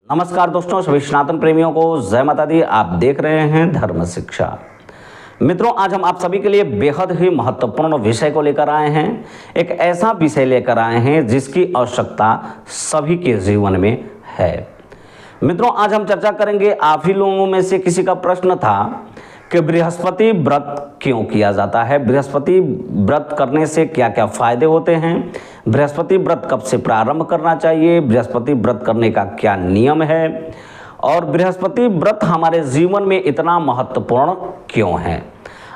नमस्कार दोस्तों, सभी सनातन प्रेमियों को जय माता दी। आप देख रहे हैं धर्म शिक्षा। मित्रों, आज हम आप सभी के लिए बेहद ही महत्वपूर्ण विषय को लेकर आए हैं। एक ऐसा विषय लेकर आए हैं जिसकी आवश्यकता सभी के जीवन में है। मित्रों, आज हम चर्चा करेंगे, आप ही लोगों में से किसी का प्रश्न था कि बृहस्पति व्रत क्यों किया जाता है, बृहस्पति व्रत करने से क्या क्या फायदे होते हैं, बृहस्पति व्रत कब से प्रारंभ करना चाहिए, बृहस्पति व्रत करने का क्या नियम है और बृहस्पति व्रत हमारे जीवन में इतना महत्वपूर्ण क्यों है।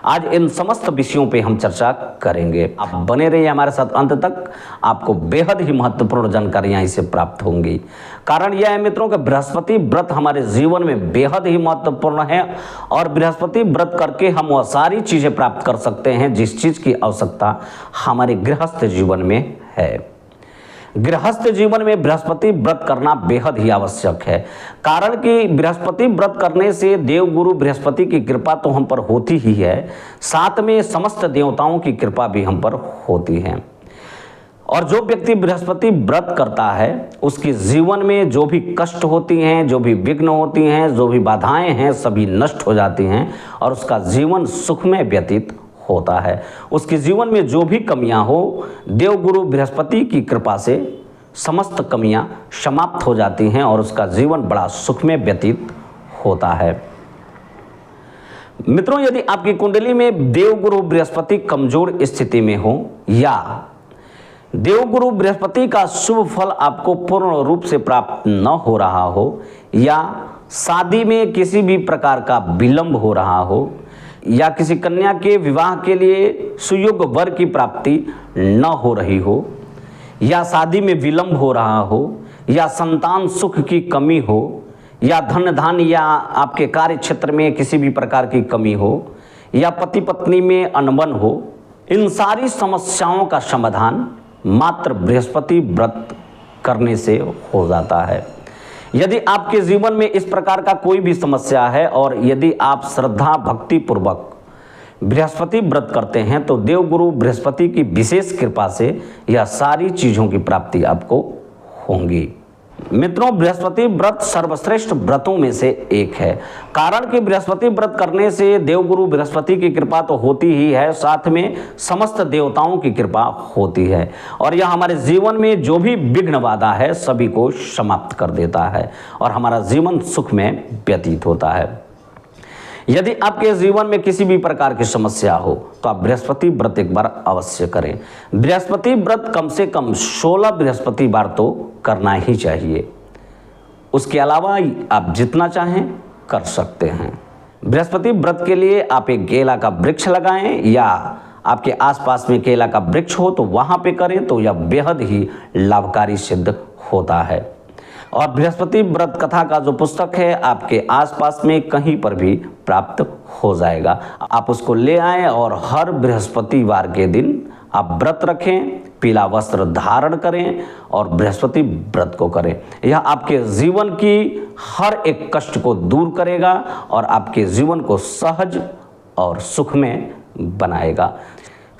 आज इन समस्त विषयों पे हम चर्चा करेंगे। आप बने रहिए हमारे साथ अंत तक, आपको बेहद ही महत्वपूर्ण जानकारियां इससे प्राप्त होंगी। कारण यह है मित्रों कि बृहस्पति व्रत हमारे जीवन में बेहद ही महत्वपूर्ण है और बृहस्पति व्रत करके हम वह सारी चीज़ें प्राप्त कर सकते हैं जिस चीज़ की आवश्यकता हमारे गृहस्थ जीवन में है। गृहस्थ जीवन में बृहस्पति व्रत करना बेहद ही आवश्यक है। कारण कि बृहस्पति व्रत करने से देवगुरु बृहस्पति की कृपा तो हम पर होती ही है, साथ में समस्त देवताओं की कृपा भी हम पर होती है। और जो व्यक्ति बृहस्पति व्रत करता है उसके जीवन में जो भी कष्ट होती हैं, जो भी विघ्न होती हैं, जो भी बाधाएं हैं, सभी नष्ट हो जाती हैं और उसका जीवन सुखमय व्यतीत होता है। उसके जीवन में जो भी कमियां हो, देवगुरु बृहस्पति की कृपा से समस्त कमियां समाप्त हो जाती हैं और उसका जीवन बड़ा सुखमय व्यतीत होता है। मित्रों, यदि आपकी कुंडली में देवगुरु बृहस्पति कमजोर स्थिति में हो या देवगुरु बृहस्पति का शुभ फल आपको पूर्ण रूप से प्राप्त न हो रहा हो या शादी में किसी भी प्रकार का विलंब हो रहा हो या किसी कन्या के विवाह के लिए सुयोग्य वर की प्राप्ति न हो रही हो या शादी में विलंब हो रहा हो या संतान सुख की कमी हो या धन धान्य या आपके कार्य क्षेत्र में किसी भी प्रकार की कमी हो या पति पत्नी में अनबन हो, इन सारी समस्याओं का समाधान मात्र बृहस्पति व्रत करने से हो जाता है। यदि आपके जीवन में इस प्रकार का कोई भी समस्या है और यदि आप श्रद्धा भक्ति पूर्वक बृहस्पति व्रत करते हैं तो देवगुरु बृहस्पति की विशेष कृपा से यह सारी चीज़ों की प्राप्ति आपको होंगी। मित्रों, बृहस्पति व्रत सर्वश्रेष्ठ व्रतों में से एक है। कारण कि बृहस्पति व्रत करने से देवगुरु बृहस्पति की कृपा तो होती ही है, साथ में समस्त देवताओं की कृपा होती है और यह हमारे जीवन में जो भी विघ्न बाधा है सभी को समाप्त कर देता है और हमारा जीवन सुख में व्यतीत होता है। यदि आपके जीवन में किसी भी प्रकार की समस्या हो तो आप बृहस्पति व्रत एक बार अवश्य करें। बृहस्पति व्रत कम से कम 16 बृहस्पति बार तो करना ही चाहिए। उसके अलावा आप जितना चाहें कर सकते हैं। बृहस्पति व्रत के लिए आप एक केला का वृक्ष लगाएं या आपके आसपास में केला का वृक्ष हो तो वहाँ पे करें तो यह बेहद ही लाभकारी सिद्ध होता है। और बृहस्पति व्रत कथा का जो पुस्तक है आपके आसपास में कहीं पर भी प्राप्त हो जाएगा। आप उसको ले आएं और हर बृहस्पतिवार के दिन आप व्रत रखें, पीला वस्त्र धारण करें और बृहस्पति व्रत को करें। यह आपके जीवन की हर एक कष्ट को दूर करेगा और आपके जीवन को सहज और सुखमय बनाएगा।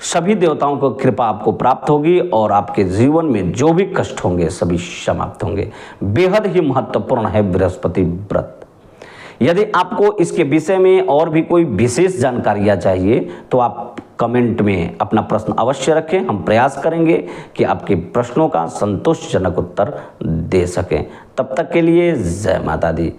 सभी देवताओं को कृपा आपको प्राप्त होगी और आपके जीवन में जो भी कष्ट होंगे सभी समाप्त होंगे। बेहद ही महत्वपूर्ण है बृहस्पति व्रत। यदि आपको इसके विषय में और भी कोई विशेष जानकारियाँ चाहिए तो आप कमेंट में अपना प्रश्न अवश्य रखें। हम प्रयास करेंगे कि आपके प्रश्नों का संतोषजनक उत्तर दे सकें। तब तक के लिए जय माता दी।